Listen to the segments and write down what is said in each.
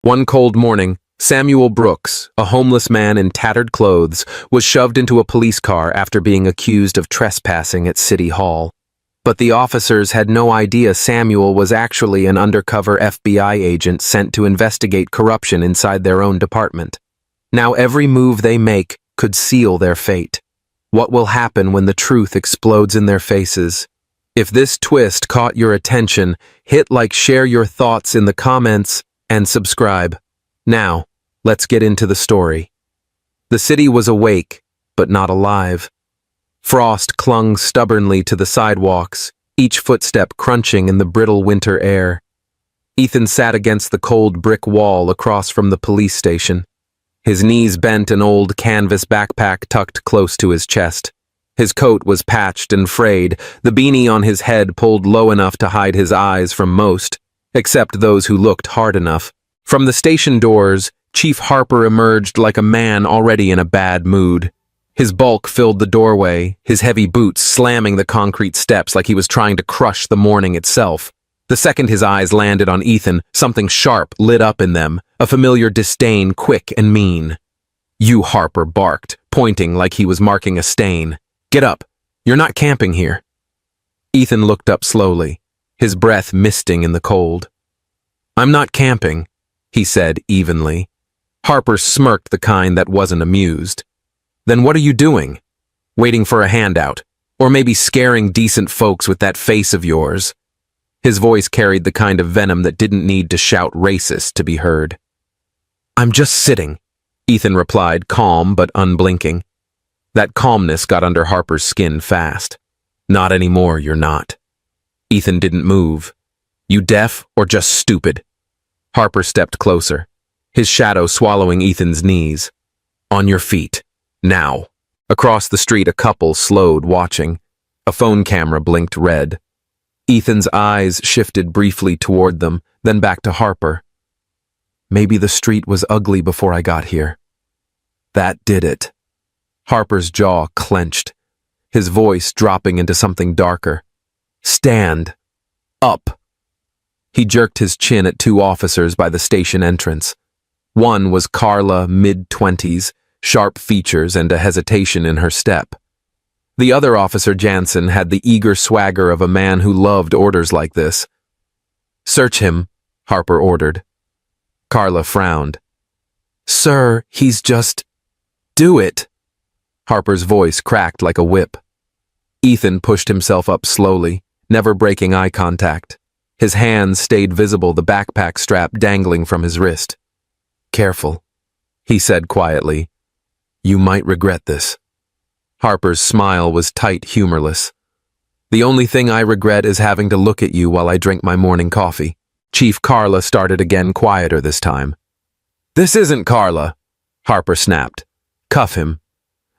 One cold morning, Samuel Brooks, a homeless man in tattered clothes, was shoved into a police car after being accused of trespassing at City Hall. But the officers had no idea Samuel was actually an undercover FBI agent sent to investigate corruption inside their own department. Now every move they make could seal their fate. What will happen when the truth explodes in their faces? If this twist caught your attention, hit like, share your thoughts in the comments, and subscribe. Now, let's get into the story. The city was awake, but not alive. Frost clung stubbornly to the sidewalks, each footstep crunching in the brittle winter air. Ethan sat against the cold brick wall across from the police station. His knees bent, an old canvas backpack tucked close to his chest. His coat was patched and frayed, the beanie on his head pulled low enough to hide his eyes from most, except those who looked hard enough. From the station doors, Chief Harper emerged like a man already in a bad mood. His bulk filled the doorway, his heavy boots slamming the concrete steps like he was trying to crush the morning itself. The second his eyes landed on Ethan, something sharp lit up in them, a familiar disdain, quick and mean. "You," Harper barked, pointing like he was marking a stain. "Get up. You're not camping here." Ethan looked up slowly, his breath misting in the cold. "I'm not camping," he said evenly. Harper smirked, the kind that wasn't amused. "Then what are you doing? Waiting for a handout? Or maybe scaring decent folks with that face of yours?" His voice carried the kind of venom that didn't need to shout racist to be heard. "I'm just sitting," Ethan replied, calm but unblinking. That calmness got under Harper's skin fast. "Not anymore, you're not." Ethan didn't move. "You deaf or just stupid?" Harper stepped closer, his shadow swallowing Ethan's knees. "On your feet. Now." Across the street, a couple slowed, watching. A phone camera blinked red. Ethan's eyes shifted briefly toward them, then back to Harper. "Maybe the street was ugly before I got here. That did it." Harper's jaw clenched, his voice dropping into something darker. "Stand. Up." He jerked his chin at two officers by the station entrance. One was Carla, mid-20s, sharp features and a hesitation in her step. The other officer, Jansen, had the eager swagger of a man who loved orders like this. "Search him," Harper ordered. Carla frowned. "Sir, he's just—" "Do it." Harper's voice cracked like a whip. Ethan pushed himself up slowly, never breaking eye contact. His hands stayed visible, the backpack strap dangling from his wrist. "Careful," he said quietly. "You might regret this." Harper's smile was tight, humorless. "The only thing I regret is having to look at you while I drink my morning coffee." Chief Carla started again, quieter this time. "This isn't Carla," Harper snapped. "Cuff him."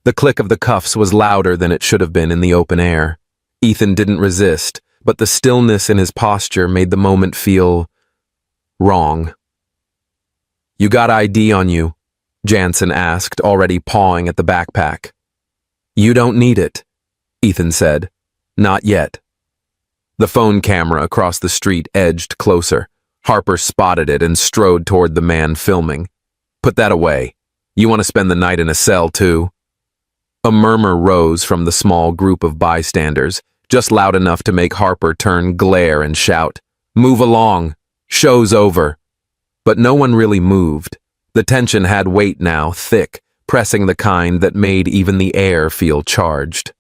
The click of the cuffs was louder than it should have been in the open air. Ethan didn't resist, but the stillness in his posture made the moment feel wrong. "You got ID on you?" Jansen asked, already pawing at the backpack. "You don't need it," Ethan said. "Not yet." The phone camera across the street edged closer. Harper spotted it and strode toward the man filming. "Put that away. You want to spend the night in a cell, too?" A murmur rose from the small group of bystanders, just loud enough to make Harper turn, glare, and shout, "Move along! Show's over!" But no one really moved. The tension had weight now, thick, pressing the kind that made even the air feel charged.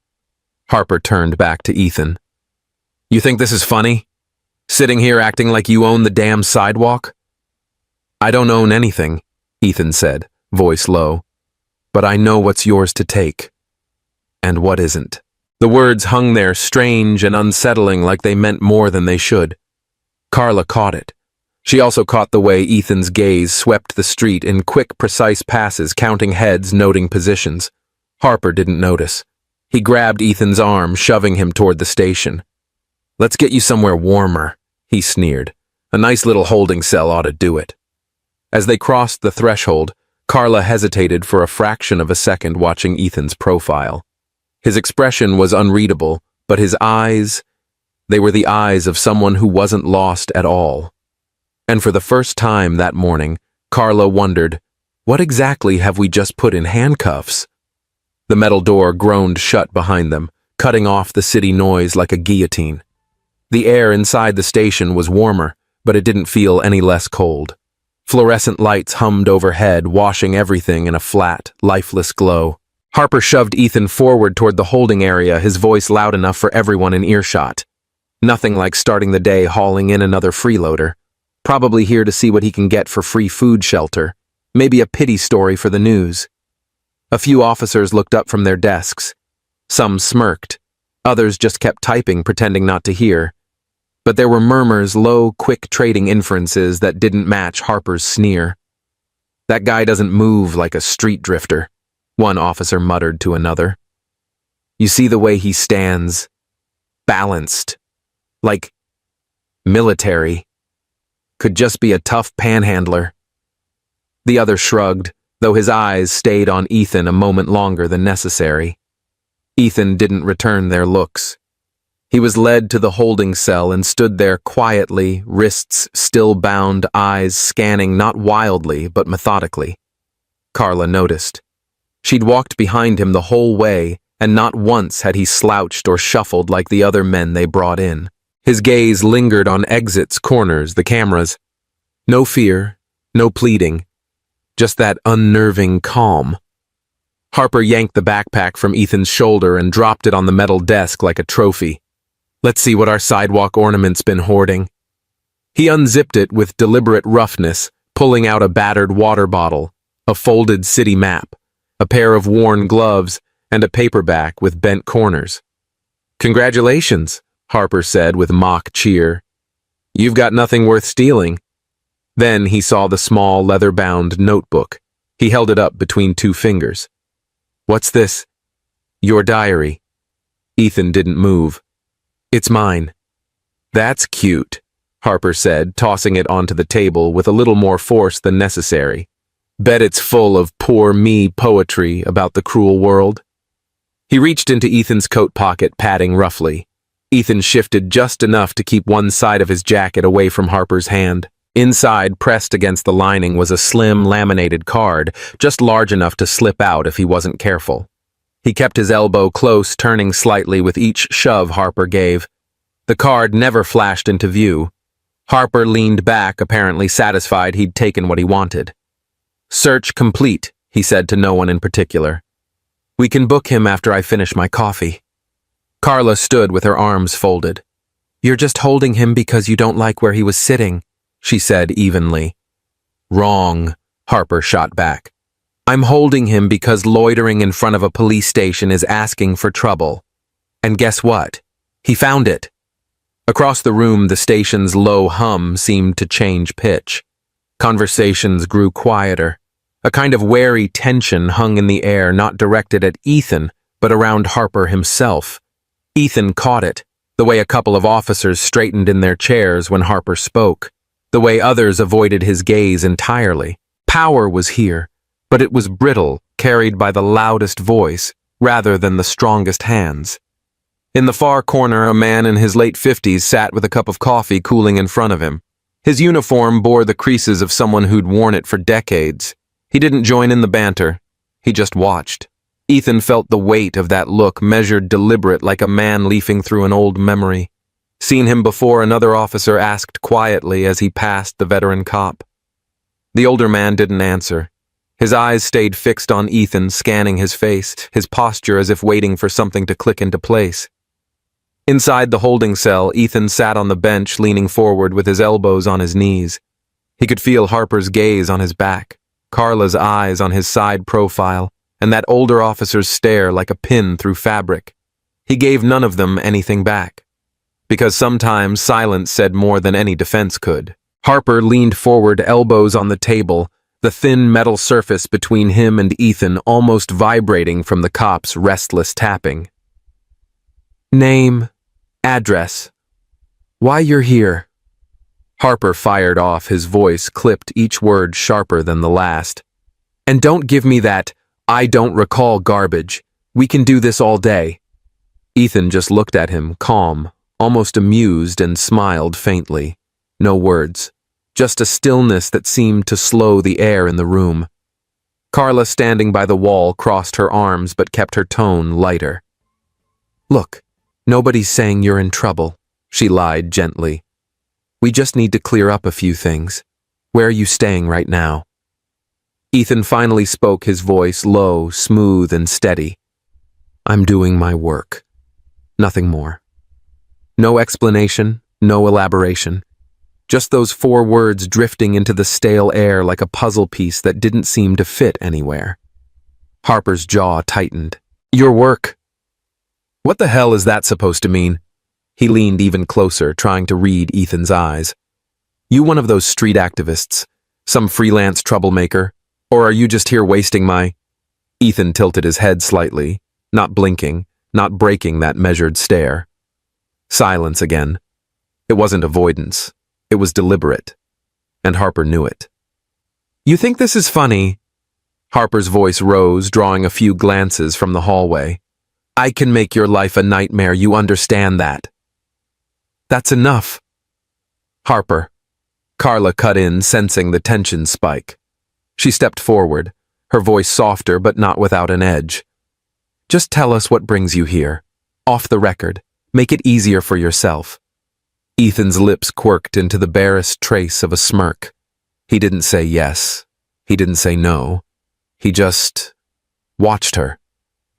Harper turned back to Ethan. "You think this is funny? Sitting here acting like you own the damn sidewalk?" "I don't own anything," Ethan said, voice low. "But I know what's yours to take. And what isn't." The words hung there, strange and unsettling, like they meant more than they should. Carla caught it. She also caught the way Ethan's gaze swept the street in quick, precise passes, counting heads, noting positions. Harper didn't notice. He grabbed Ethan's arm, shoving him toward the station. "Let's get you somewhere warmer," he sneered. "A nice little holding cell ought to do it." As they crossed the threshold, Carla hesitated for a fraction of a second, watching Ethan's profile. His expression was unreadable, but his eyes, they were the eyes of someone who wasn't lost at all. And for the first time that morning, Carla wondered, what exactly have we just put in handcuffs? The metal door groaned shut behind them, cutting off the city noise like a guillotine. The air inside the station was warmer, but it didn't feel any less cold. Fluorescent lights hummed overhead, washing everything in a flat, lifeless glow. Harper shoved Ethan forward toward the holding area, his voice loud enough for everyone in earshot. Nothing like starting the day hauling in another freeloader. Probably here to see what he can get for free food shelter. Maybe a pity story for the news. A few officers looked up from their desks. Some smirked. Others just kept typing, pretending not to hear. But there were murmurs, low, quick trading inferences that didn't match Harper's sneer. That guy doesn't move like a street drifter, one officer muttered to another. You see the way he stands, balanced, like military. Could just be a tough panhandler. The other shrugged, though his eyes stayed on Ethan a moment longer than necessary. Ethan didn't return their looks. He was led to the holding cell and stood there quietly, wrists still bound, eyes scanning not wildly but methodically. Carla noticed. She'd walked behind him the whole way, and not once had he slouched or shuffled like the other men they brought in. His gaze lingered on exits, corners, the cameras. No fear, no pleading, just that unnerving calm. Harper yanked the backpack from Ethan's shoulder and dropped it on the metal desk like a trophy. Let's see what our sidewalk ornament's been hoarding. He unzipped it with deliberate roughness, pulling out a battered water bottle, a folded city map, a pair of worn gloves, and a paperback with bent corners. Congratulations, Harper said with mock cheer. You've got nothing worth stealing. Then he saw the small leather-bound notebook. He held it up between two fingers. What's this? Your diary. Ethan didn't move. It's mine. That's cute, Harper said, tossing it onto the table with a little more force than necessary. Bet it's full of poor me poetry about the cruel world. He reached into Ethan's coat pocket, patting roughly. Ethan shifted just enough to keep one side of his jacket away from Harper's hand. Inside, pressed against the lining, was a slim, laminated card, just large enough to slip out if he wasn't careful. He kept his elbow close, turning slightly with each shove Harper gave. The card never flashed into view. Harper leaned back, apparently satisfied he'd taken what he wanted. Search complete, he said to no one in particular. We can book him after I finish my coffee. Carla stood with her arms folded. You're just holding him because you don't like where he was sitting, she said evenly. Wrong, Harper shot back. I'm holding him because loitering in front of a police station is asking for trouble. And guess what? He found it. Across the room, the station's low hum seemed to change pitch. Conversations grew quieter. A kind of wary tension hung in the air, not directed at Ethan, but around Harper himself. Ethan caught it, the way a couple of officers straightened in their chairs when Harper spoke, the way others avoided his gaze entirely. Power was here, but it was brittle, carried by the loudest voice, rather than the strongest hands. In the far corner, a man in his late 50s sat with a cup of coffee cooling in front of him. His uniform bore the creases of someone who'd worn it for decades. He didn't join in the banter. He just watched. Ethan felt the weight of that look, measured deliberate like a man leafing through an old memory. Seen him before, another officer asked quietly as he passed the veteran cop. The older man didn't answer. His eyes stayed fixed on Ethan, scanning his face, his posture as if waiting for something to click into place. Inside the holding cell, Ethan sat on the bench, leaning forward with his elbows on his knees. He could feel Harper's gaze on his back, Carla's eyes on his side profile, and that older officer's stare like a pin through fabric. He gave none of them anything back, because sometimes silence said more than any defense could. Harper leaned forward, elbows on the table, the thin metal surface between him and Ethan almost vibrating from the cop's restless tapping. Name, address, why you're here. Harper fired off, his voice clipped, each word sharper than the last. And don't give me that, I don't recall garbage. We can do this all day. Ethan just looked at him, calm, almost amused, and smiled faintly. No words. just a stillness that seemed to slow the air in the room. Carla, standing by the wall, crossed her arms but kept her tone lighter. "Look, nobody's saying you're in trouble," she lied gently. "We just need to clear up a few things. Where are you staying right now?" Ethan finally spoke, his voice low, smooth, and steady. "I'm doing my work. Nothing more." No explanation, no elaboration. Just those 4 words drifting into the stale air like a puzzle piece that didn't seem to fit anywhere. Harper's jaw tightened. "Your work? What the hell is that supposed to mean?" He leaned even closer, trying to read Ethan's eyes. "You one of those street activists? Some freelance troublemaker? Or are you just here wasting my—" Ethan tilted his head slightly, not blinking, not breaking that measured stare. Silence again. It wasn't avoidance. It was deliberate. And Harper knew it. "You think this is funny?" Harper's voice rose, drawing a few glances from the hallway. "I can make your life a nightmare, you understand that." "That's enough." "Harper." Carla cut in, sensing the tension spike. She stepped forward, her voice softer but not without an edge. "Just tell us what brings you here. Off the record. Make it easier for yourself." Ethan's lips quirked into the barest trace of a smirk. He didn't say yes. He didn't say no. He just watched her.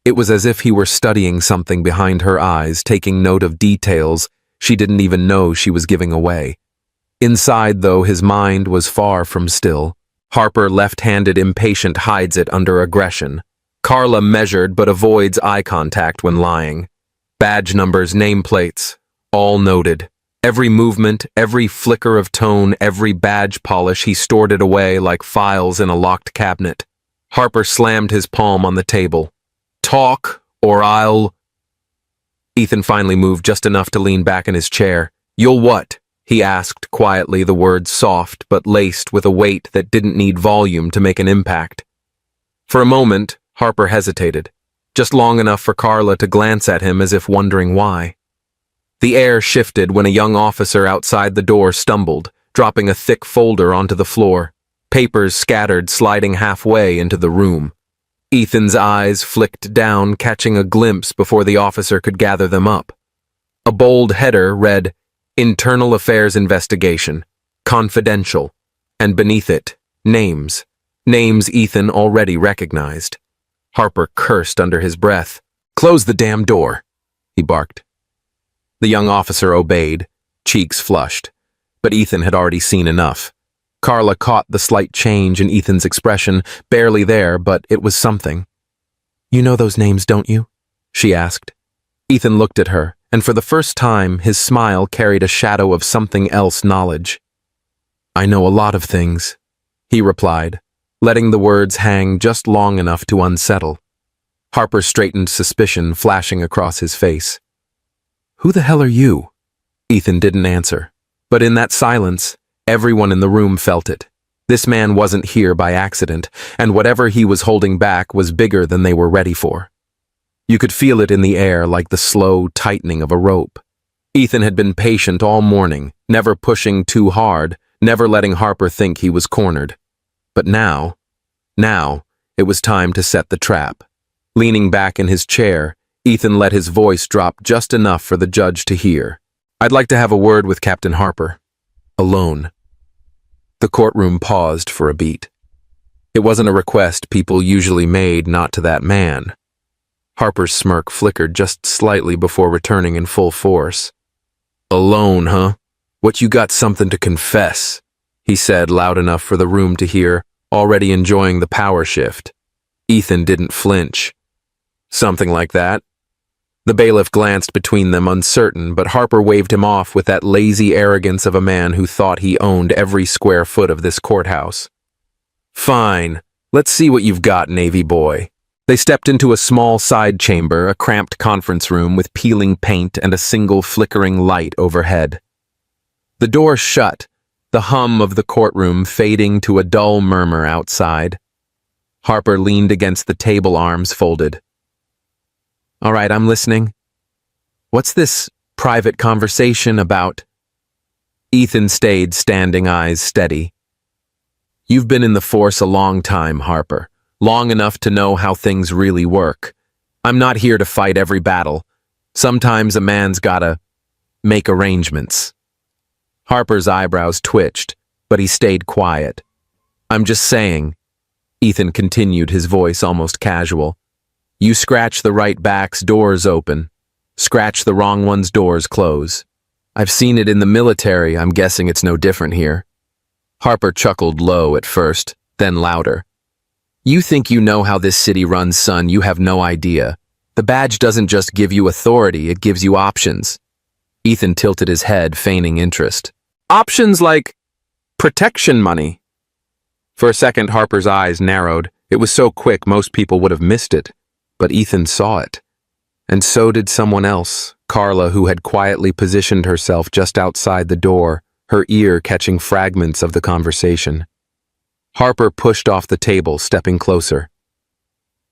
It was as if he were studying something behind her eyes, taking note of details she didn't even know she was giving away. Inside, though, his mind was far from still. Harper, left-handed impatient, hides it under aggression. Carla, measured but avoids eye contact when lying. Badge numbers, nameplates, all noted. Every movement, every flicker of tone, every badge polish, he stored it away like files in a locked cabinet. Harper slammed his palm on the table. "Talk, or I'll—" Ethan finally moved just enough to lean back in his chair. "You'll what?" he asked quietly, the words soft but laced with a weight that didn't need volume to make an impact. For a moment, Harper hesitated, just long enough for Carla to glance at him as if wondering why. The air shifted when a young officer outside the door stumbled, dropping a thick folder onto the floor, papers scattered, sliding halfway into the room. Ethan's eyes flicked down, catching a glimpse before the officer could gather them up. A bold header read, "Internal Affairs Investigation, Confidential," and beneath it, names. Names Ethan already recognized. Harper cursed under his breath. "Close the damn door," he barked. The young officer obeyed, cheeks flushed, but Ethan had already seen enough. Carla caught the slight change in Ethan's expression, barely there, but it was something. "You know those names, don't you?" she asked. Ethan looked at her, and for the first time, his smile carried a shadow of something else knowledge. "I know a lot of things," he replied, letting the words hang just long enough to unsettle. Harper straightened, suspicion flashing across his face. "Who the hell are you?" Ethan didn't answer, but in that silence, everyone in the room felt it. This man wasn't here by accident, and whatever he was holding back was bigger than they were ready for. You could feel it in the air like the slow tightening of a rope. Ethan had been patient all morning, never pushing too hard, never letting Harper think he was cornered. But now, it was time to set the trap. Leaning back in his chair, Ethan let his voice drop just enough for the judge to hear. "I'd like to have a word with Captain Harper. Alone." The courtroom paused for a beat. It wasn't a request people usually made, not to that man. Harper's smirk flickered just slightly before returning in full force. "Alone, huh? What, you got something to confess?" he said loud enough for the room to hear, already enjoying the power shift. Ethan didn't flinch. "Something like that." The bailiff glanced between them, uncertain, but Harper waved him off with that lazy arrogance of a man who thought he owned every square foot of this courthouse. "Fine. Let's see what you've got, Navy boy." They stepped into a small side chamber, a cramped conference room with peeling paint and a single flickering light overhead. The door shut, the hum of the courtroom fading to a dull murmur outside. Harper leaned against the table, arms folded. "All right, I'm listening. What's this private conversation about?" Ethan stayed standing, eyes steady. You've been in the force a long time, Harper. Long enough to know how things really work. I'm not here to fight every battle. Sometimes a man's gotta make arrangements. Harper's eyebrows twitched, but he stayed quiet. I'm just saying, Ethan continued, his voice almost casual. You scratch the right back's doors open. Scratch the wrong one's doors close. I've seen it in the military, I'm guessing it's no different here. Harper chuckled low at first, then louder. You think you know how this city runs, son, you have no idea. The badge doesn't just give you authority, it gives you options. Ethan tilted his head, feigning interest. Options like protection money. For a second, Harper's eyes narrowed. It was so quick most people would have missed it. But Ethan saw it. And so did someone else, Carla, who had quietly positioned herself just outside the door, her ear catching fragments of the conversation. Harper pushed off the table, stepping closer.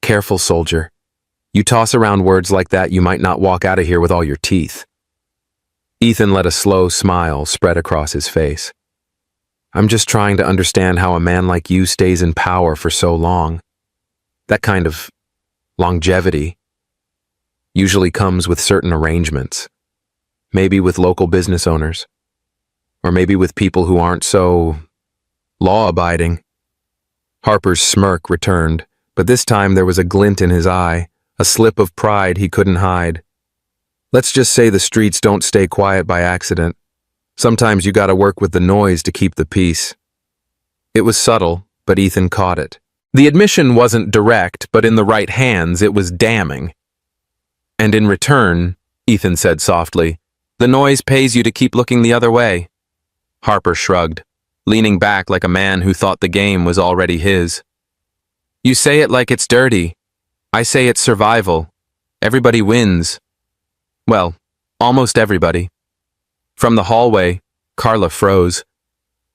Careful, soldier. You toss around words like that, you might not walk out of here with all your teeth. Ethan let a slow smile spread across his face. I'm just trying to understand how a man like you stays in power for so long. That kind of longevity usually comes with certain arrangements. Maybe with local business owners. Or maybe with people who aren't so law-abiding. Harper's smirk returned, but this time there was a glint in his eye, a slip of pride he couldn't hide. Let's just say the streets don't stay quiet by accident. Sometimes you gotta work with the noise to keep the peace. It was subtle, but Ethan caught it. The admission wasn't direct, but in the right hands it was damning. And in return, Ethan said softly, the noise pays you to keep looking the other way. Harper shrugged, leaning back like a man who thought the game was already his. You say it like it's dirty. I say it's survival. Everybody wins. Well, almost everybody. From the hallway, Carla froze.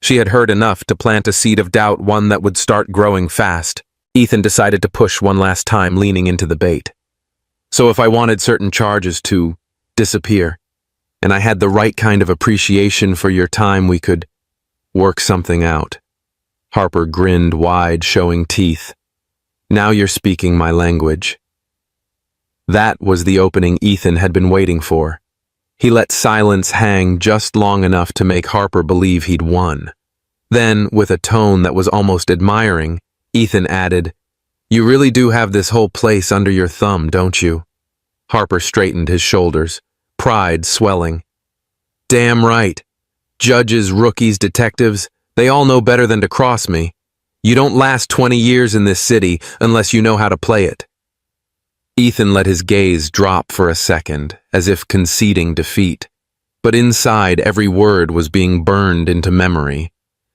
She had heard enough to plant a seed of doubt, one that would start growing fast. Ethan decided to push one last time, leaning into the bait. So if I wanted certain charges to disappear, and I had the right kind of appreciation for your time, we could work something out. Harper grinned wide, showing teeth. Now you're speaking my language. That was the opening Ethan had been waiting for. He let silence hang just long enough to make Harper believe he'd won. Then, with a tone that was almost admiring, Ethan added, You really do have this whole place under your thumb, don't you? Harper straightened his shoulders, pride swelling. Damn right. Judges, rookies, detectives, they all know better than to cross me. You don't last 20 years in this city unless you know how to play it. Ethan let his gaze drop for a second, as if conceding defeat. But inside, every word was being burned into memory.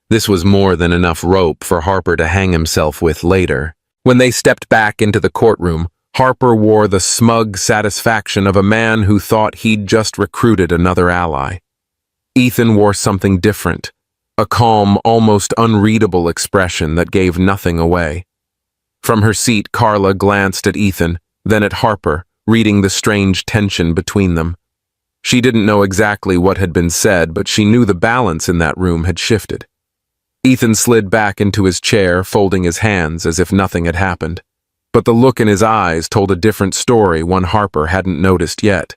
This was more than enough rope for Harper to hang himself with later. When they stepped back into the courtroom, Harper wore the smug satisfaction of a man who thought he'd just recruited another ally. Ethan wore something different, a calm, almost unreadable expression that gave nothing away. From her seat, Carla glanced at Ethan, then at Harper, reading the strange tension between them. She didn't know exactly what had been said, but she knew the balance in that room had shifted. Ethan slid back into his chair, folding his hands as if nothing had happened. But the look in his eyes told a different story, one Harper hadn't noticed yet.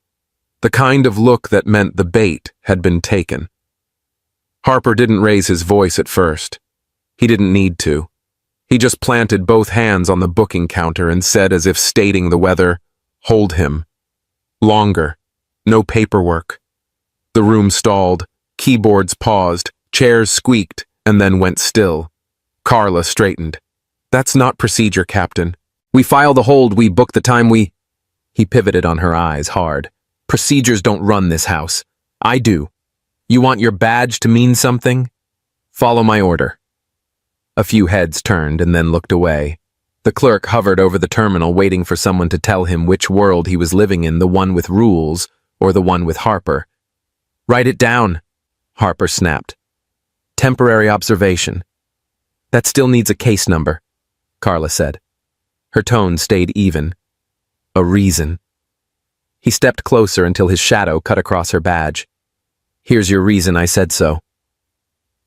The kind of look that meant the bait had been taken. Harper didn't raise his voice at first. He didn't need to. He just planted both hands on the booking counter and said, as if stating the weather, Hold him. Longer. No paperwork. The room stalled. Keyboards paused. Chairs squeaked and then went still. Carla straightened. That's not procedure, Captain. We file the hold, we book the time we... He pivoted on her eyes hard. Procedures don't run this house. I do. You want your badge to mean something? Follow my order. A few heads turned and then looked away. The clerk hovered over the terminal, waiting for someone to tell him which world he was living in, the one with rules or the one with Harper. Write it down, Harper snapped. Temporary observation. That still needs a case number, Carla said. Her tone stayed even. A reason. He stepped closer until his shadow cut across her badge. Here's your reason, I said so.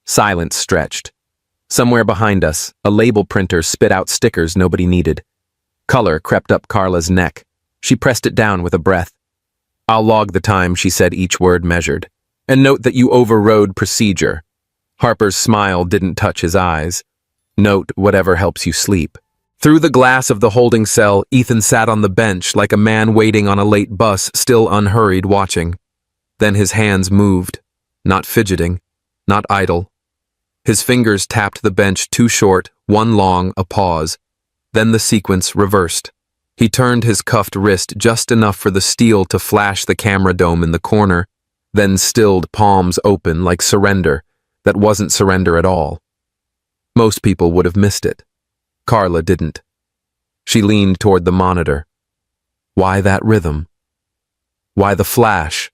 Silence stretched. Somewhere behind us, a label printer spit out stickers nobody needed. Color crept up Carla's neck. She pressed it down with a breath. "I'll log the time," she said, each word measured. "And note that you overrode procedure." Harper's smile didn't touch his eyes. "Note whatever helps you sleep." Through the glass of the holding cell, Ethan sat on the bench like a man waiting on a late bus, still unhurried, watching. Then his hands moved, not fidgeting, not idle. His fingers tapped the bench, two short, one long, a pause. Then the sequence reversed. He turned his cuffed wrist just enough for the steel to flash the camera dome in the corner, then stilled, palms open like surrender that wasn't surrender at all. Most people would have missed it. Carla didn't. She leaned toward the monitor. Why that rhythm? Why the flash?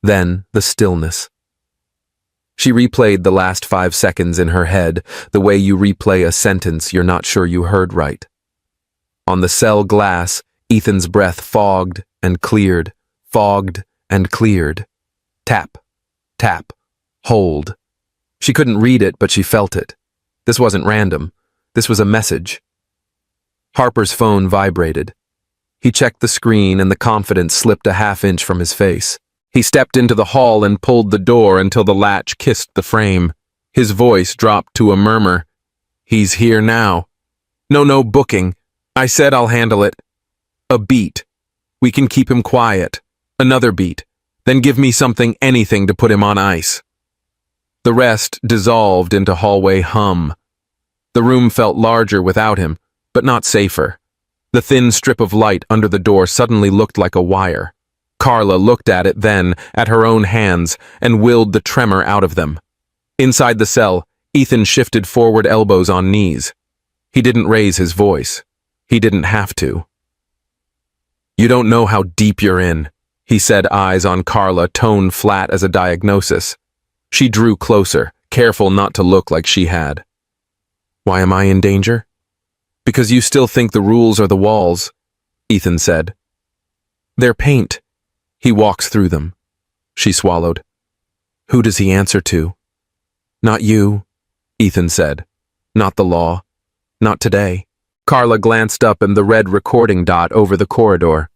Then the stillness. She replayed the last 5 seconds in her head, the way you replay a sentence you're not sure you heard right. On the cell glass, Ethan's breath fogged and cleared, fogged and cleared. Tap, tap, hold. She couldn't read it, but she felt it. This wasn't random. This was a message. Harper's phone vibrated. He checked the screen and the confidence slipped a half-inch from his face. He stepped into the hall and pulled the door until the latch kissed the frame. His voice dropped to a murmur. "He's here now. No booking. I said I'll handle it. A beat. We can keep him quiet. Another beat. Then give me something, anything to put him on ice." The rest dissolved into hallway hum. The room felt larger without him, but not safer. The thin strip of light under the door suddenly looked like a wire. Carla looked at it then, at her own hands, and willed the tremor out of them. Inside the cell, Ethan shifted forward, elbows on knees. He didn't raise his voice. He didn't have to. "You don't know how deep you're in," he said, eyes on Carla, tone flat as a diagnosis. She drew closer, careful not to look like she had. "Why am I in danger?" "Because you still think the rules are the walls," Ethan said. "They're paint. He walks through them." She swallowed. "Who does he answer to?" "Not you," Ethan said. "Not the law. Not today." Carla glanced up and the red recording dot over the corridor.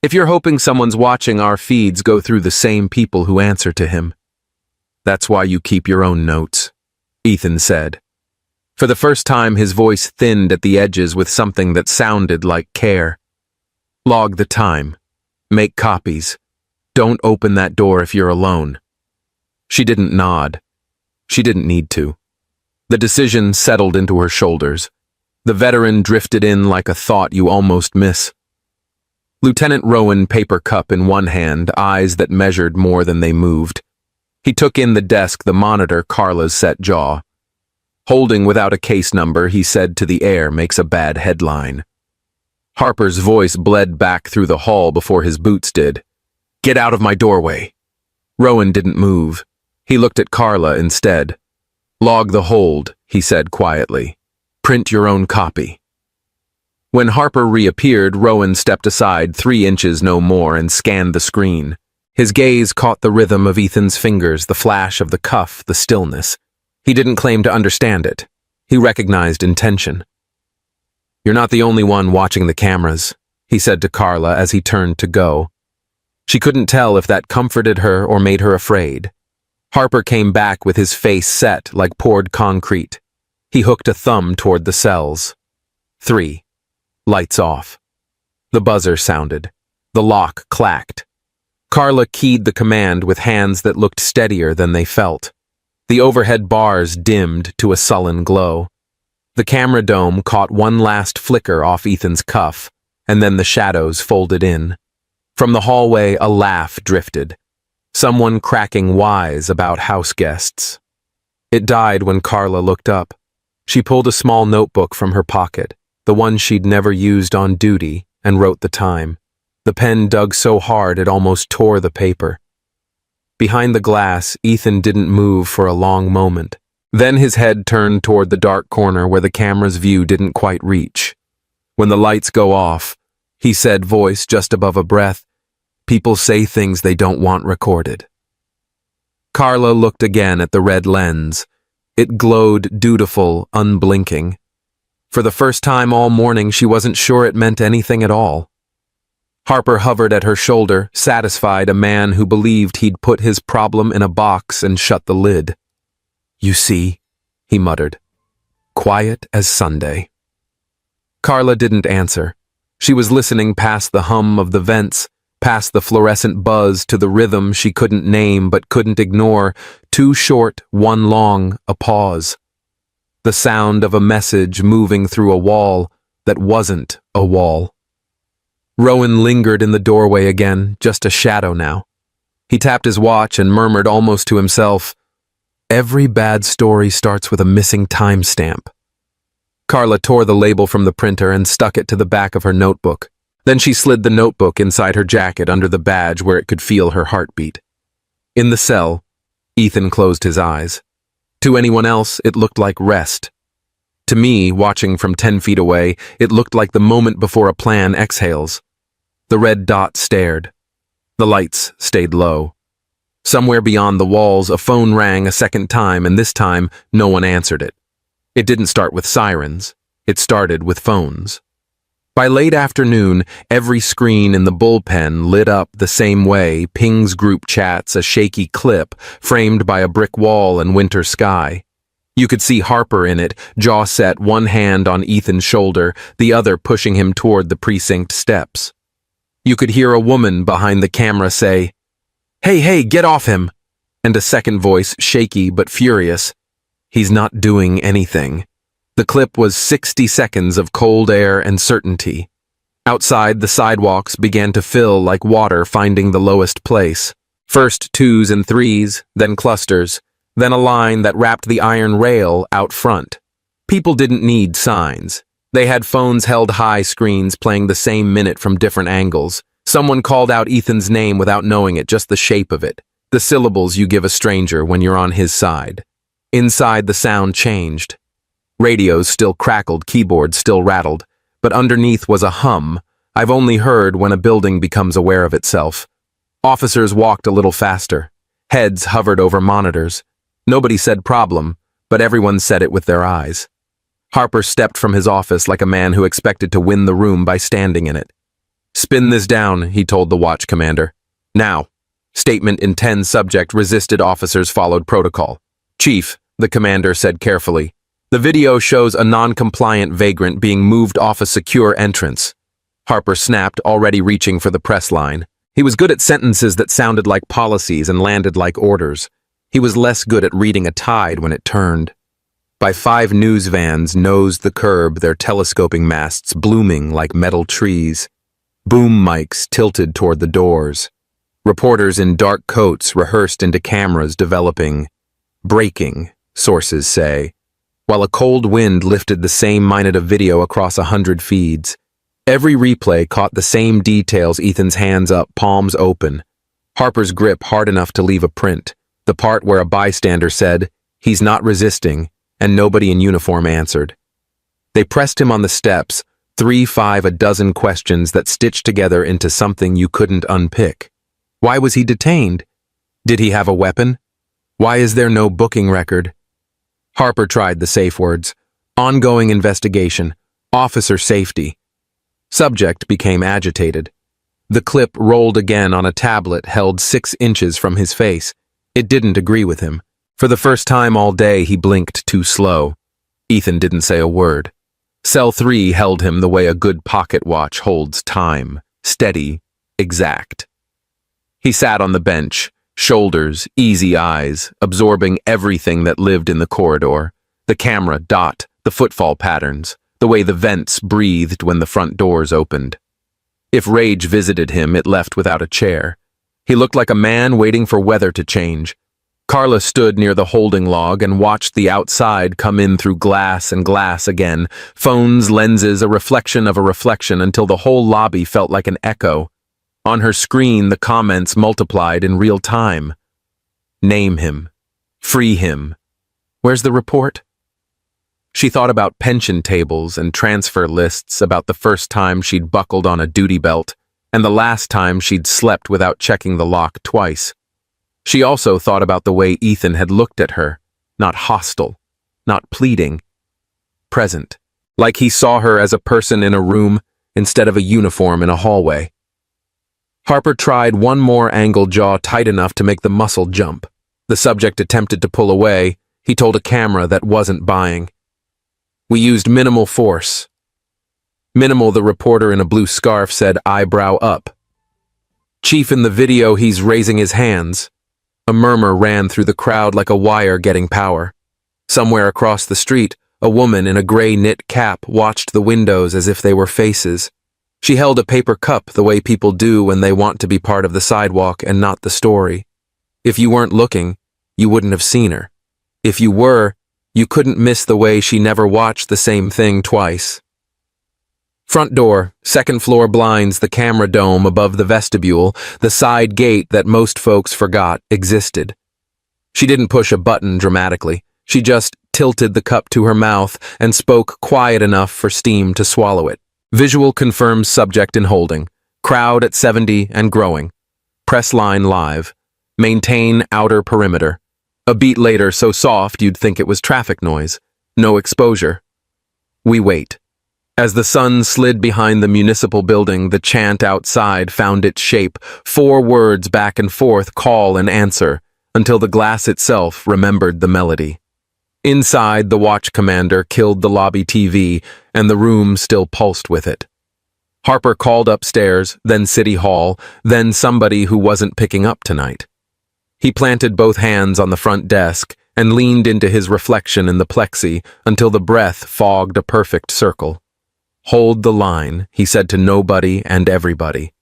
"If you're hoping someone's watching, our feeds go through the same people who answer to him. That's why you keep your own notes," Ethan said. For the first time, his voice thinned at the edges with something that sounded like care. "Log the time. Make copies. Don't open that door if you're alone." She didn't nod. She didn't need to. The decision settled into her shoulders. The veteran drifted in like a thought you almost miss. Lieutenant Rowan, paper cup in one hand, eyes that measured more than they moved. He took in the desk, the monitor, Carla's set jaw. Holding without a case number, he said to the air, makes a bad headline. Harper's voice bled back through the hall before his boots did. "Get out of my doorway." Rowan didn't move. He looked at Carla instead. "Log the hold," he said quietly. "Print your own copy." When Harper reappeared, Rowan stepped aside 3 inches no more and scanned the screen. His gaze caught the rhythm of Ethan's fingers, the flash of the cuff, the stillness. He didn't claim to understand it. He recognized intention. "You're not the only one watching the cameras," he said to Carla as he turned to go. She couldn't tell if that comforted her or made her afraid. Harper came back with his face set like poured concrete. He hooked a thumb toward the cells. 3. Lights off. The buzzer sounded. The lock clacked. Carla keyed the command with hands that looked steadier than they felt. The overhead bars dimmed to a sullen glow. The camera dome caught one last flicker off Ethan's cuff, and then the shadows folded in. From the hallway, a laugh drifted. Someone cracking wise about house guests. It died when Carla looked up. She pulled a small notebook from her pocket, the one she'd never used on duty, and wrote the time. The pen dug so hard it almost tore the paper. Behind the glass, Ethan didn't move for a long moment. Then his head turned toward the dark corner where the camera's view didn't quite reach. "When the lights go off," he said, voice just above a breath, "people say things they don't want recorded." Carla looked again at the red lens. It glowed dutiful, unblinking. For the first time all morning, she wasn't sure it meant anything at all. Harper hovered at her shoulder, satisfied, a man who believed he'd put his problem in a box and shut the lid. "You see," he muttered. "Quiet as Sunday." Carla didn't answer. She was listening past the hum of the vents, past the fluorescent buzz to the rhythm she couldn't name but couldn't ignore, two short, one long, a pause. The sound of a message moving through a wall that wasn't a wall. Rowan lingered in the doorway again, just a shadow now. He tapped his watch and murmured almost to himself, "Every bad story starts with a missing timestamp." Carla tore the label from the printer and stuck it to the back of her notebook. Then she slid the notebook inside her jacket under the badge where it could feel her heartbeat. In the cell, Ethan closed his eyes. To anyone else, it looked like rest. To me, watching from 10 feet away, it looked like the moment before a plan exhales. The red dot stared. The lights stayed low. Somewhere beyond the walls, a phone rang a second time, and this time, no one answered it. It didn't start with sirens. It started with phones. By late afternoon, every screen in the bullpen lit up the same way, pings, group chats, a shaky clip framed by a brick wall and winter sky. You could see Harper in it, jaw set, one hand on Ethan's shoulder, the other pushing him toward the precinct steps. You could hear a woman behind the camera say, Hey, get off him!" And a second voice, shaky but furious, "He's not doing anything." The clip was 60 seconds of cold air and certainty. Outside, the sidewalks began to fill like water finding the lowest place. First 2s and 3s, then clusters, then a line that wrapped the iron rail out front. People didn't need signs. They had phones held high, screens playing the same minute from different angles. Someone called out Ethan's name without knowing it, just the shape of it. The syllables you give a stranger when you're on his side. Inside, the sound changed. Radios still crackled, keyboards still rattled, but underneath was a hum I've only heard when a building becomes aware of itself. Officers walked a little faster. Heads hovered over monitors. Nobody said problem, but everyone said it with their eyes. Harper stepped from his office like a man who expected to win the room by standing in it. "Spin this down," he told the watch commander. "Now." Statement in 10 subject resisted officers followed protocol. "Chief," the commander said carefully. "The video shows a non-compliant vagrant being moved off a secure entrance." Harper snapped, already reaching for the press line. He was good at sentences that sounded like policies and landed like orders. He was less good at reading a tide when it turned. By 5 news vans nosed the curb, their telescoping masts blooming like metal trees. Boom mics tilted toward the doors. Reporters in dark coats rehearsed into cameras developing. Breaking, sources say. While a cold wind lifted the same minute of video across 100 feeds. Every replay caught the same details, Ethan's hands up, palms open. Harper's grip hard enough to leave a print, the part where a bystander said, "He's not resisting," and nobody in uniform answered. They pressed him on the steps, 3, 5, a dozen questions that stitched together into something you couldn't unpick. Why was he detained? Did he have a weapon? Why is there no booking record? Harper tried the safe words. Ongoing investigation. Officer safety. Subject became agitated. The clip rolled again on a tablet held 6 inches from his face. It didn't agree with him. For the first time all day, he blinked too slow. Ethan didn't say a word. Cell 3 held him the way a good pocket watch holds time. Steady, exact. He sat on the bench. Shoulders, easy eyes, absorbing everything that lived in the corridor. The camera dot, the footfall patterns, the way the vents breathed when the front doors opened. If rage visited him, it left without a chair. He looked like a man waiting for weather to change. Carla stood near the holding log and watched the outside come in through glass and glass again, phones, lenses, a reflection of a reflection until the whole lobby felt like an echo. On her screen, the comments multiplied in real time. Name him. Free him. Where's the report? She thought about pension tables and transfer lists, about the first time she'd buckled on a duty belt, and the last time she'd slept without checking the lock twice. She also thought about the way Ethan had looked at her, not hostile, not pleading. Present. Like he saw her as a person in a room instead of a uniform in a hallway. Harper tried one more angled jaw tight enough to make the muscle jump. The subject attempted to pull away. He told a camera that wasn't buying. We used minimal force. Minimal, the reporter in a blue scarf said, eyebrow up. Chief, in the video, he's raising his hands. A murmur ran through the crowd like a wire getting power. Somewhere across the street, a woman in a gray knit cap watched the windows as if they were faces. She held a paper cup the way people do when they want to be part of the sidewalk and not the story. If you weren't looking, you wouldn't have seen her. If you were, you couldn't miss the way she never watched the same thing twice. Front door, second floor blinds, the camera dome above the vestibule, the side gate that most folks forgot existed. She didn't push a button dramatically. She just tilted the cup to her mouth and spoke quiet enough for steam to swallow it. Visual confirms subject in holding. Crowd at 70 and growing. Press line live. Maintain outer perimeter. A beat later, so soft you'd think it was traffic noise. No exposure. We wait. As the sun slid behind the municipal building, the chant outside found its shape. 4 words back and forth, call and answer, until the glass itself remembered the melody. Inside, the watch commander killed the lobby TV, and the room still pulsed with it. Harper called upstairs, then City Hall, then somebody who wasn't picking up tonight. He planted both hands on the front desk and leaned into his reflection in the plexi until the breath fogged a perfect circle. Hold the line, he said to nobody and everybody.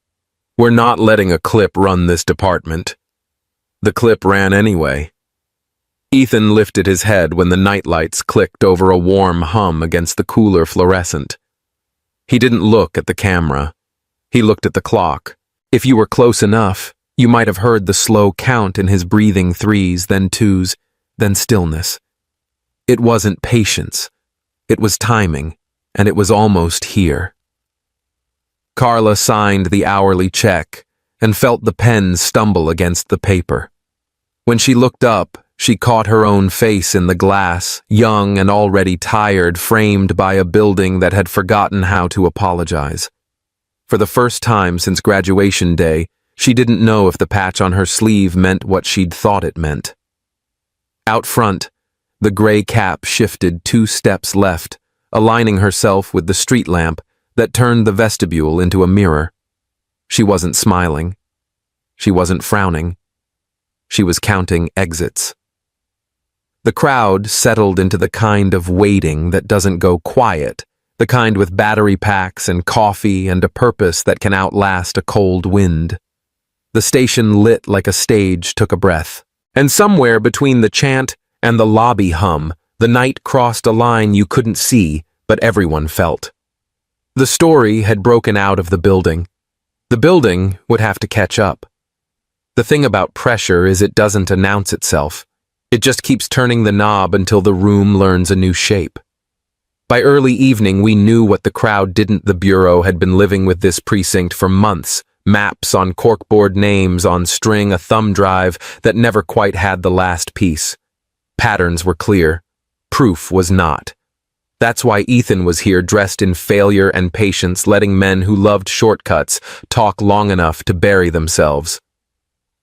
We're not letting a clip run this department. The clip ran anyway. Ethan lifted his head when the nightlights clicked over a warm hum against the cooler fluorescent. He didn't look at the camera. He looked at the clock. If you were close enough, you might have heard the slow count in his breathing 3s, then 2s, then stillness. It wasn't patience. It was timing, and it was almost here. Carla signed the hourly check and felt the pen stumble against the paper. When she looked up, she caught her own face in the glass, young and already tired, framed by a building that had forgotten how to apologize. For the first time since graduation day, she didn't know if the patch on her sleeve meant what she'd thought it meant. Out front, the gray cap shifted 2 steps left, aligning herself with the street lamp that turned the vestibule into a mirror. She wasn't smiling. She wasn't frowning. She was counting exits. The crowd settled into the kind of waiting that doesn't go quiet, the kind with battery packs and coffee and a purpose that can outlast a cold wind. The station lit like a stage took a breath. And somewhere between the chant and the lobby hum, the night crossed a line you couldn't see, but everyone felt. The story had broken out of the building. The building would have to catch up. The thing about pressure is it doesn't announce itself. It just keeps turning the knob until the room learns a new shape. By early evening, we knew what the crowd didn't. The Bureau had been living with this precinct for months. Maps on corkboard, names on string, a thumb drive that never quite had the last piece. Patterns were clear. Proof was not. That's why Ethan was here, dressed in failure and patience, letting men who loved shortcuts talk long enough to bury themselves.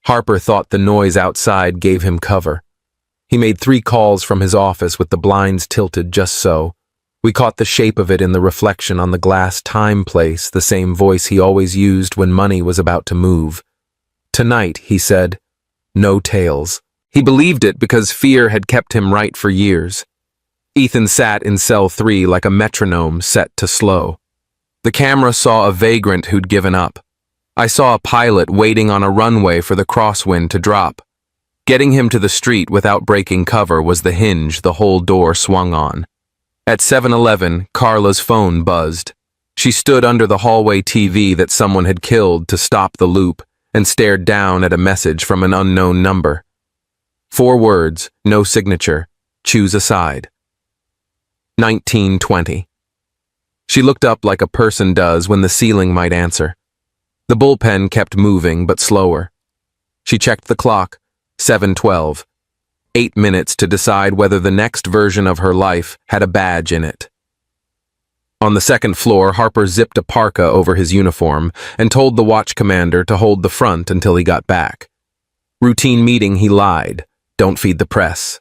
Harper thought the noise outside gave him cover. He made 3 calls from his office with the blinds tilted just so. We caught the shape of it in the reflection on the glass timeplace, the same voice he always used when money was about to move. Tonight, he said, no tails. He believed it because fear had kept him right for years. Ethan sat in cell 3 like a metronome set to slow. The camera saw a vagrant who'd given up. I saw a pilot waiting on a runway for the crosswind to drop. Getting him to the street without breaking cover was the hinge the whole door swung on. At 7-Eleven, Carla's phone buzzed. She stood under the hallway TV that someone had killed to stop the loop and stared down at a message from an unknown number. 4 words, no signature. Choose a side. 1920. She looked up like a person does when the ceiling might answer. The bullpen kept moving, but slower. She checked the clock. 7:12. 8 minutes to decide whether the next version of her life had a badge in it. On the second floor, Harper zipped a parka over his uniform and told the watch commander to hold the front until he got back. Routine meeting, he lied. Don't feed the press.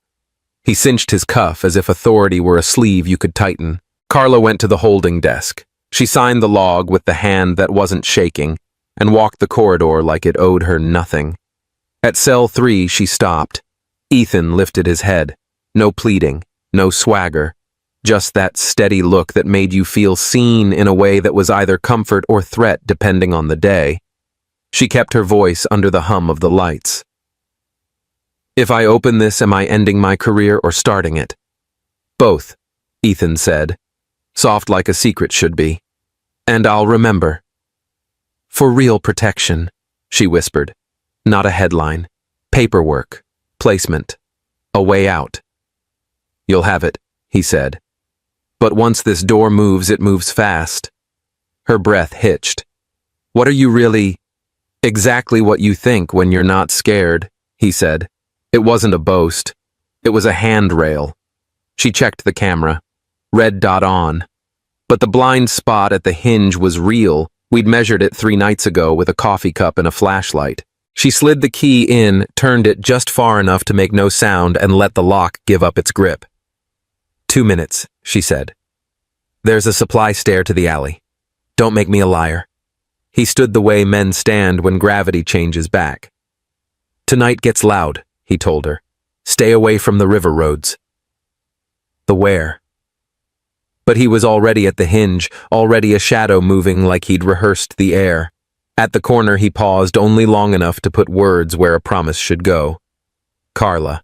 He cinched his cuff as if authority were a sleeve you could tighten. Carla went to the holding desk. She signed the log with the hand that wasn't shaking and walked the corridor like it owed her nothing. At cell 3, she stopped. Ethan lifted his head. No pleading, no swagger. Just that steady look that made you feel seen in a way that was either comfort or threat depending on the day. She kept her voice under the hum of the lights. If I open this, am I ending my career or starting it? Both, Ethan said, soft like a secret should be. And I'll remember. For real protection, she whispered. Not a headline. Paperwork. Placement. A way out. You'll have it, he said. But once this door moves, it moves fast. Her breath hitched. What are you really... Exactly what you think when you're not scared, he said. It wasn't a boast. It was a handrail. She checked the camera. Red dot on. But the blind spot at the hinge was real. We'd measured it 3 nights ago with a coffee cup and a flashlight. She slid the key in, turned it just far enough to make no sound, and let the lock give up its grip. 2 minutes, she said. There's a supply stair to the alley. Don't make me a liar. He stood the way men stand when gravity changes back. Tonight gets loud, he told her. Stay away from the river roads. The where? But he was already at the hinge, already a shadow moving like he'd rehearsed the air. At the corner he paused only long enough to put words where a promise should go. Carla.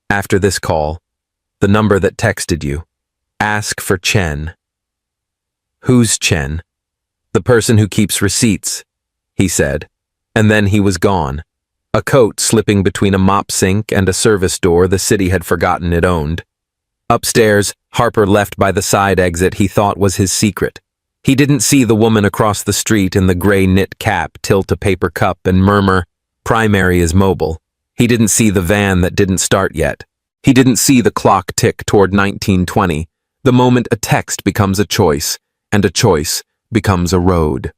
After this call, the number that texted you. Ask for Chen. Who's Chen? The person who keeps receipts, he said. And then he was gone. A coat slipping between a mop sink and a service door the city had forgotten it owned. Upstairs, Harper left by the side exit he thought was his secret. He didn't see the woman across the street in the gray knit cap tilt a paper cup and murmur, "Primary is mobile." He didn't see the van that didn't start yet. He didn't see the clock tick toward 1920, the moment a text becomes a choice, and a choice becomes a road.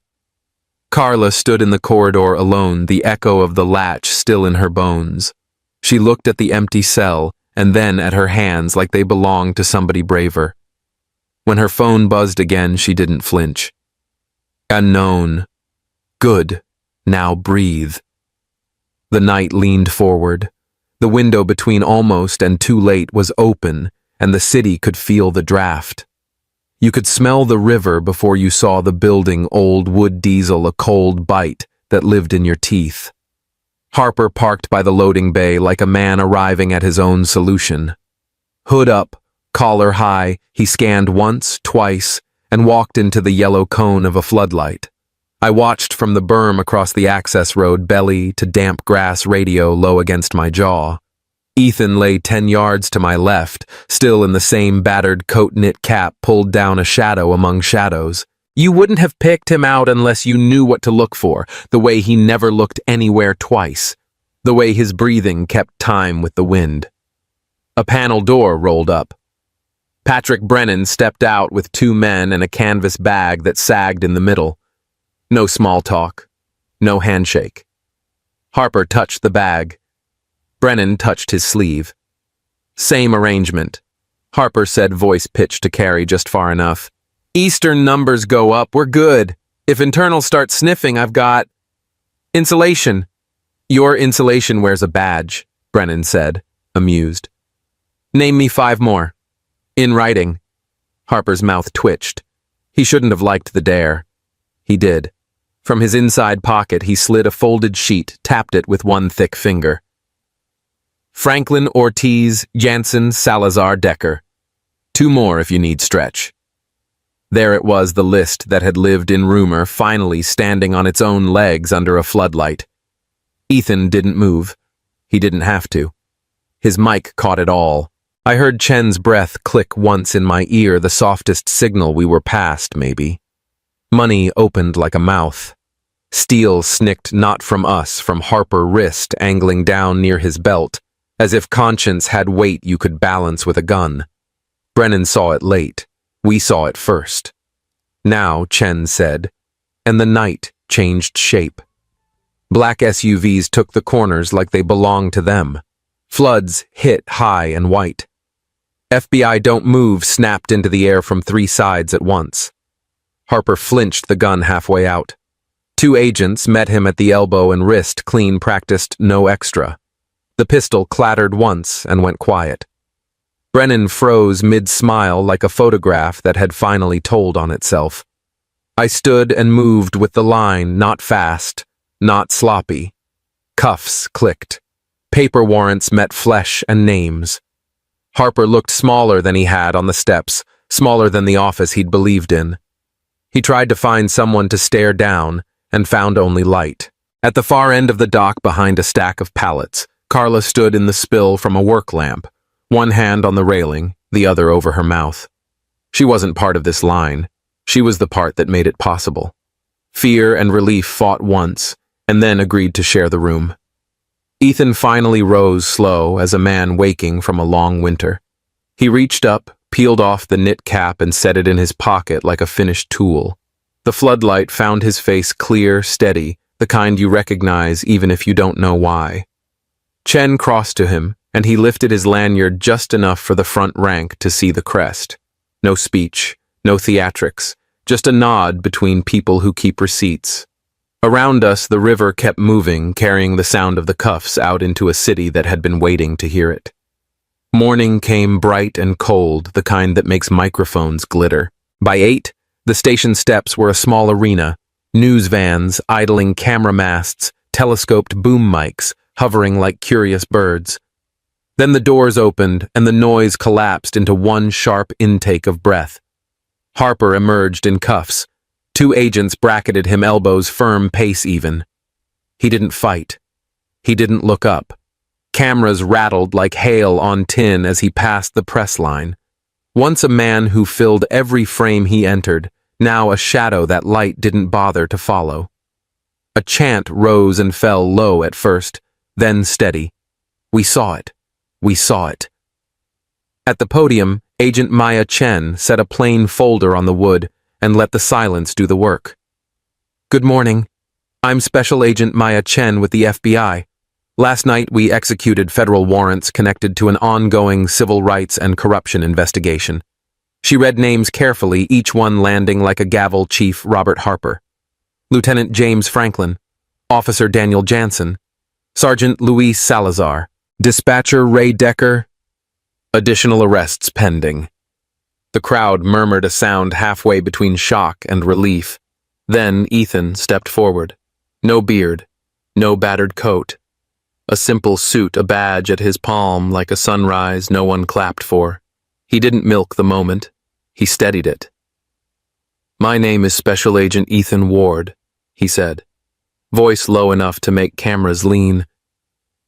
Carla stood in the corridor alone, the echo of the latch still in her bones. She looked at the empty cell, and then at her hands like they belonged to somebody braver. When her phone buzzed again, she didn't flinch. Unknown. Good. Now breathe. The night leaned forward. The window between almost and too late was open, and the city could feel the draft. You could smell the river before you saw the building old wood diesel, a cold bite that lived in your teeth. Harper parked by the loading bay like a man arriving at his own solution. Hood up, collar high, he scanned once, twice, and walked into the yellow cone of a floodlight. I watched from the berm across the access road, belly to damp grass radio low against my jaw. Ethan lay 10 yards to my left, still in the same battered coat knit cap pulled down a shadow among shadows. You wouldn't have picked him out unless you knew what to look for, the way he never looked anywhere twice, the way his breathing kept time with the wind. A panel door rolled up. Patrick Brennan stepped out with 2 men and a canvas bag that sagged in the middle. No small talk. No handshake. Harper touched the bag. Brennan touched his sleeve. Same arrangement. Harper said, voice pitched to carry just far enough. Eastern numbers go up, we're good. If internals start sniffing, I've got... Insulation. Your insulation wears a badge, Brennan said, amused. Name me 5 more. In writing. Harper's mouth twitched. He shouldn't have liked the dare. He did. From his inside pocket, he slid a folded sheet, tapped it with one thick finger. Franklin, Ortiz, Jansen, Salazar, Decker. 2 more if you need stretch. There it was, the list that had lived in rumor, finally standing on its own legs under a floodlight. Ethan didn't move. He didn't have to. His mic caught it all. I heard Chen's breath click once in my ear, the softest signal we were past, maybe. Money opened like a mouth. Steel snicked not from us, from Harper wrist angling down near his belt. as if conscience had weight you could balance with a gun. Brennan saw it late. We saw it first. Now, Chen said, and the night changed shape. Black SUVs took the corners like they belonged to them. Floods hit high and white. FBI don't move snapped into the air from 3 sides at once. Harper flinched the gun halfway out. 2 agents met him at the elbow and wrist, clean practiced, no extra. The pistol clattered once and went quiet. Brennan froze mid-smile like a photograph that had finally told on itself. I stood and moved with the line, not fast, not sloppy. Cuffs clicked. Paper warrants met flesh and names. Harper looked smaller than he had on the steps, smaller than the office he'd believed in. He tried to find someone to stare down and found only light. At the far end of the dock behind a stack of pallets, Carla stood in the spill from a work lamp, one hand on the railing, the other over her mouth. She wasn't part of this line. She was the part that made it possible. Fear and relief fought once, and then agreed to share the room. Ethan finally rose slow as a man waking from a long winter. He reached up, peeled off the knit cap and set it in his pocket like a finished tool. The floodlight found his face clear, steady, the kind you recognize even if you don't know why. Chen crossed to him, and he lifted his lanyard just enough for the front rank to see the crest. No speech, no theatrics, just a nod between people who keep receipts. Around us, the river kept moving, carrying the sound of the cuffs out into a city that had been waiting to hear it. Morning came bright and cold, the kind that makes microphones glitter. By 8, the station steps were a small arena, news vans idling camera masts, telescoped boom mics, hovering like curious birds. Then the doors opened and the noise collapsed into one sharp intake of breath. Harper emerged in cuffs. 2 agents bracketed him, elbows firm, pace even. He didn't fight. He didn't look up. Cameras rattled like hail on tin as he passed the press line. Once a man who filled every frame he entered, now a shadow that light didn't bother to follow. A chant rose and fell low at first, then steady. We saw it. We saw it. At the podium, Agent Maya Chen set a plain folder on the wood and let the silence do the work. Good morning. I'm Special Agent Maya Chen with the FBI. Last night we executed federal warrants connected to an ongoing civil rights and corruption investigation. She read names carefully, each one landing like a gavel. Chief Robert Harper, Lieutenant James Franklin, Officer Daniel Jansen, Sergeant Luis Salazar, Dispatcher Ray Decker. Additional arrests pending. The crowd murmured a sound halfway between shock and relief. Then Ethan stepped forward. No beard, no battered coat. A simple suit, a badge at his palm like a sunrise no one clapped for. He didn't milk the moment. He steadied it. My name is Special Agent Ethan Ward, he said, voice low enough to make cameras lean.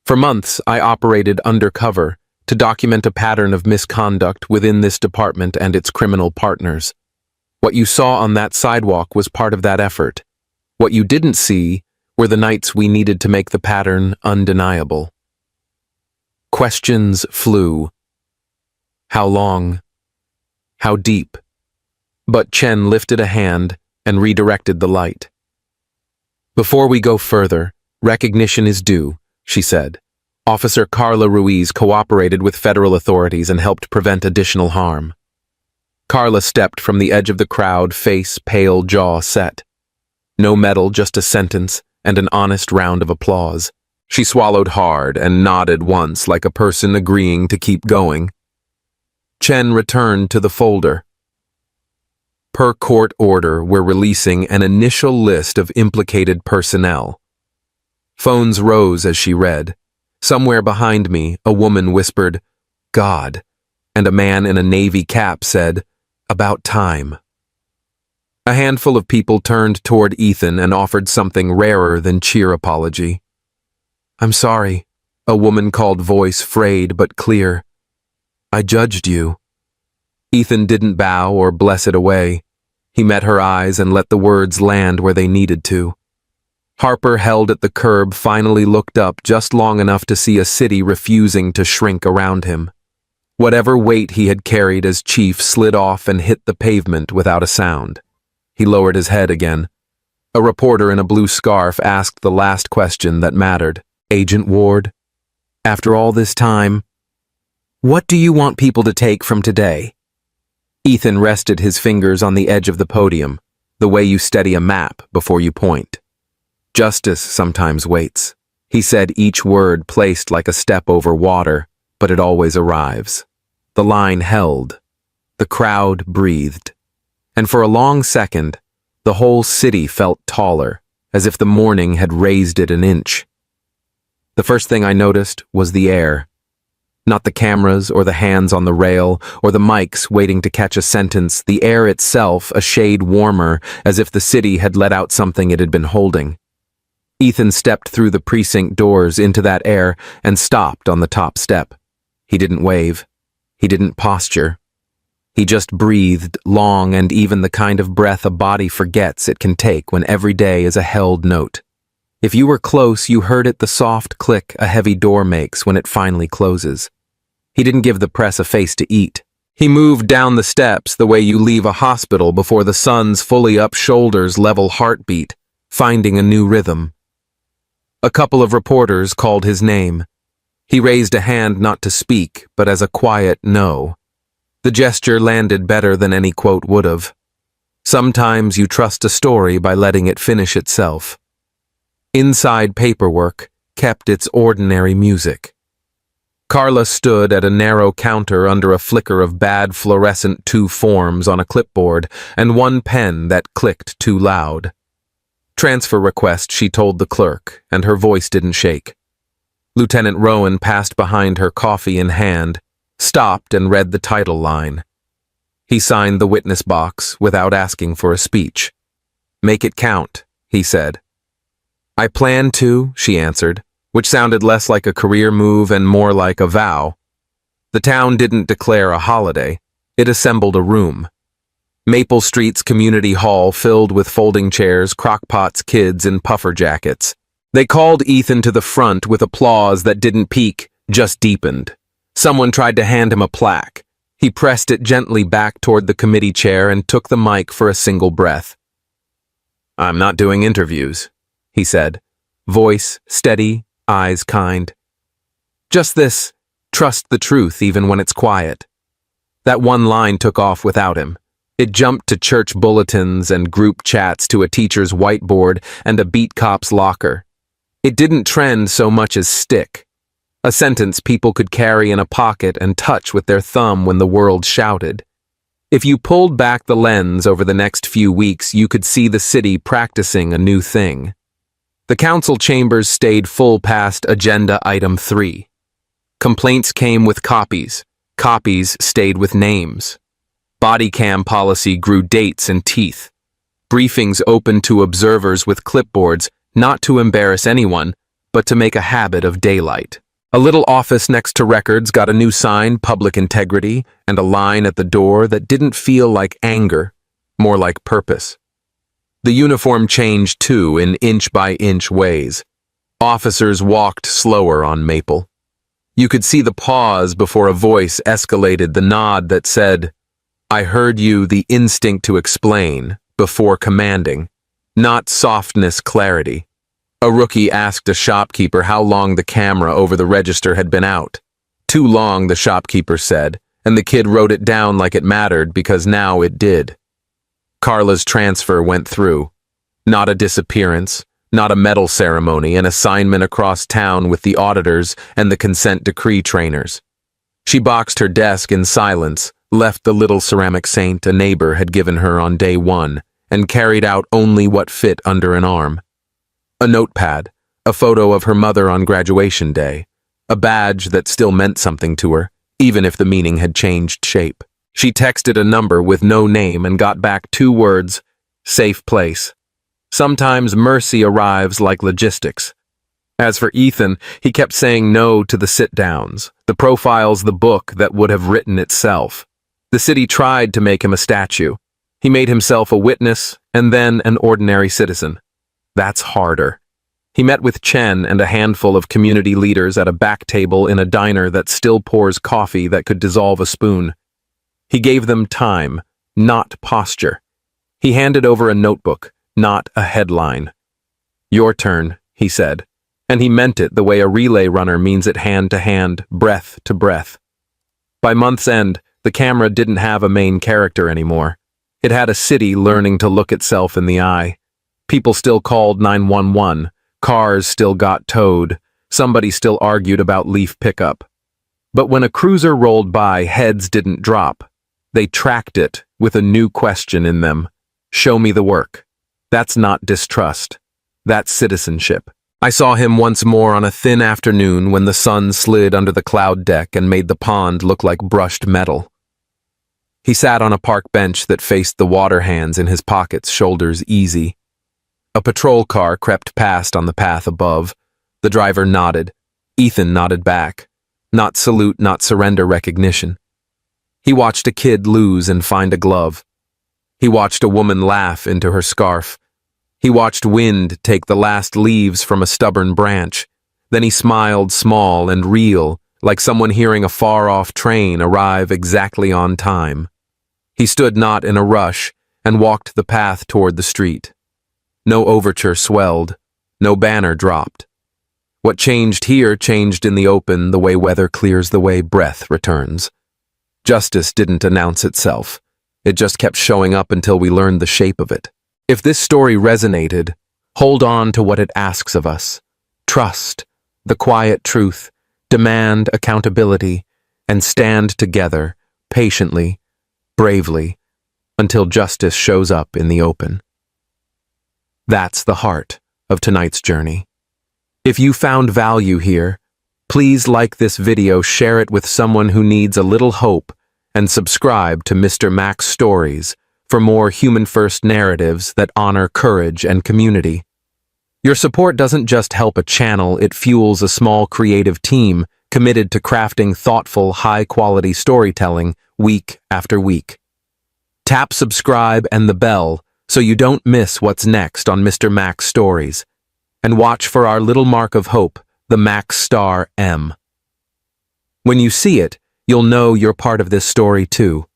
For months, I operated undercover to document a pattern of misconduct within this department and its criminal partners. What you saw on that sidewalk was part of that effort. What you didn't see were the nights we needed to make the pattern undeniable. Questions flew. How long? How deep? But Chen lifted a hand and redirected the light. Before we go further, recognition is due, she said. Officer Carla Ruiz cooperated with federal authorities and helped prevent additional harm. Carla stepped from the edge of the crowd, face pale, jaw set. No medal, just a sentence and an honest round of applause. She swallowed hard and nodded once like a person agreeing to keep going. Chen returned to the folder. Per court order, we're releasing an initial list of implicated personnel. Phones rose as she read. Somewhere behind me, a woman whispered, God, and a man in a navy cap said, about time. A handful of people turned toward Ethan and offered something rarer than cheer apology. I'm sorry, a woman called, voice frayed but clear. I judged you. Ethan didn't bow or bless it away. He met her eyes and let the words land where they needed to. Harper, held at the curb, finally looked up just long enough to see a city refusing to shrink around him. Whatever weight he had carried as chief slid off and hit the pavement without a sound. He lowered his head again. A reporter in a blue scarf asked the last question that mattered. "Agent Ward, after all this time, what do you want people to take from today?" Ethan rested his fingers on the edge of the podium, the way you steady a map before you point. "Justice sometimes waits," he said, each word placed like a step over water, but it always arrives. The line held. The crowd breathed. And for a long second, the whole city felt taller, as if the morning had raised it an inch. The first thing I noticed was the air. Not the cameras or the hands on the rail or the mics waiting to catch a sentence, the air itself a shade warmer, as if the city had let out something it had been holding. Ethan stepped through the precinct doors into that air and stopped on the top step. He didn't wave. He didn't posture. He just breathed, long and even, the kind of breath a body forgets it can take when every day is a held note. If you were close, you heard it, the soft click a heavy door makes when it finally closes. He didn't give the press a face to eat. He moved down the steps the way you leave a hospital before the sun's fully up shoulders level heartbeat, finding a new rhythm. A couple of reporters called his name. He raised a hand not to speak, but as a quiet no. The gesture landed better than any quote would have. Sometimes you trust a story by letting it finish itself. Inside paperwork kept its ordinary music. Carla stood at a narrow counter under a flicker of bad fluorescent 2 forms on a clipboard and one pen that clicked too loud. "Transfer request," she told the clerk, and her voice didn't shake. Lieutenant Rowan passed behind her, coffee in hand, stopped and read the title line. He signed the witness box without asking for a speech. "Make it count," he said. "I plan to," she answered, which sounded less like a career move and more like a vow. The town didn't declare a holiday. It assembled a room. Maple Street's community hall filled with folding chairs, crockpots, kids, and puffer jackets. They called Ethan to the front with applause that didn't peak, just deepened. Someone tried to hand him a plaque. He pressed it gently back toward the committee chair and took the mic for a single breath. "I'm not doing interviews," he said, voice steady, eyes kind. "Just this, trust the truth even when it's quiet." That one line took off without him. It jumped to church bulletins and group chats, to a teacher's whiteboard and a beat cop's locker. It didn't trend so much as stick. A sentence people could carry in a pocket and touch with their thumb when the world shouted. If you pulled back the lens over the next few weeks, you could see the city practicing a new thing. The council chambers stayed full past agenda item 3. Complaints came with copies. Copies stayed with names. Body cam policy grew dates and teeth. Briefings opened to observers with clipboards, not to embarrass anyone, but to make a habit of daylight. A little office next to records got a new sign, Public Integrity, and a line at the door that didn't feel like anger, more like purpose. The uniform changed too, in inch-by-inch ways. Officers walked slower on Maple. You could see the pause before a voice escalated, the nod that said, "I heard you," the instinct to explain, before commanding. Not softness, clarity. A rookie asked a shopkeeper how long the camera over the register had been out. "Too long," the shopkeeper said, and the kid wrote it down like it mattered, because now it did. Carla's transfer went through. Not a disappearance, not a medal ceremony, an assignment across town with the auditors and the consent decree trainers. She boxed her desk in silence, left the little ceramic saint a neighbor had given her on day 1, and carried out only what fit under an arm. A notepad, a photo of her mother on graduation day, a badge that still meant something to her, even if the meaning had changed shape. She texted a number with no name and got back 2 words, "Safe place." Sometimes mercy arrives like logistics. As for Ethan, he kept saying no to the sit-downs, the profiles, the book that would have written itself. The city tried to make him a statue. He made himself a witness and then an ordinary citizen. That's harder. He met with Chen and a handful of community leaders at a back table in a diner that still pours coffee that could dissolve a spoon. He gave them time, not posture. He handed over a notebook, not a headline. "Your turn," he said, and he meant it the way a relay runner means it hand to hand, breath to breath. By month's end, the camera didn't have a main character anymore. It had a city learning to look itself in the eye. People still called 911. Cars still got towed. Somebody still argued about leaf pickup. But when a cruiser rolled by, heads didn't drop. They tracked it with a new question in them. Show me the work. That's not distrust. That's citizenship. I saw him once more on a thin afternoon when the sun slid under the cloud deck and made the pond look like brushed metal. He sat on a park bench that faced the water hands in his pockets, shoulders easy. A patrol car crept past on the path above. The driver nodded. Ethan nodded back. Not salute, not surrender recognition. He watched a kid lose and find a glove. He watched a woman laugh into her scarf. He watched wind take the last leaves from a stubborn branch. Then he smiled small and real, like someone hearing a far-off train arrive exactly on time. He stood not in a rush and walked the path toward the street. No overture swelled, no banner dropped. What changed here changed in the open, the way weather clears, the way breath returns. Justice didn't announce itself. It just kept showing up until we learned the shape of it. If this story resonated, hold on to what it asks of us. Trust the quiet truth, demand accountability, and stand together, patiently, bravely, until justice shows up in the open. That's the heart of tonight's journey. If you found value here, please like this video, share it with someone who needs a little hope, and subscribe to Mr. Mac's Stories for more human-first narratives that honor courage and community. Your support doesn't just help a channel, it fuels a small creative team committed to crafting thoughtful, high-quality storytelling week after week. Tap subscribe and the bell so you don't miss what's next on Mr. Mac's Stories. And watch for our little mark of hope, the Mac Star M. When you see it, you'll know you're part of this story too.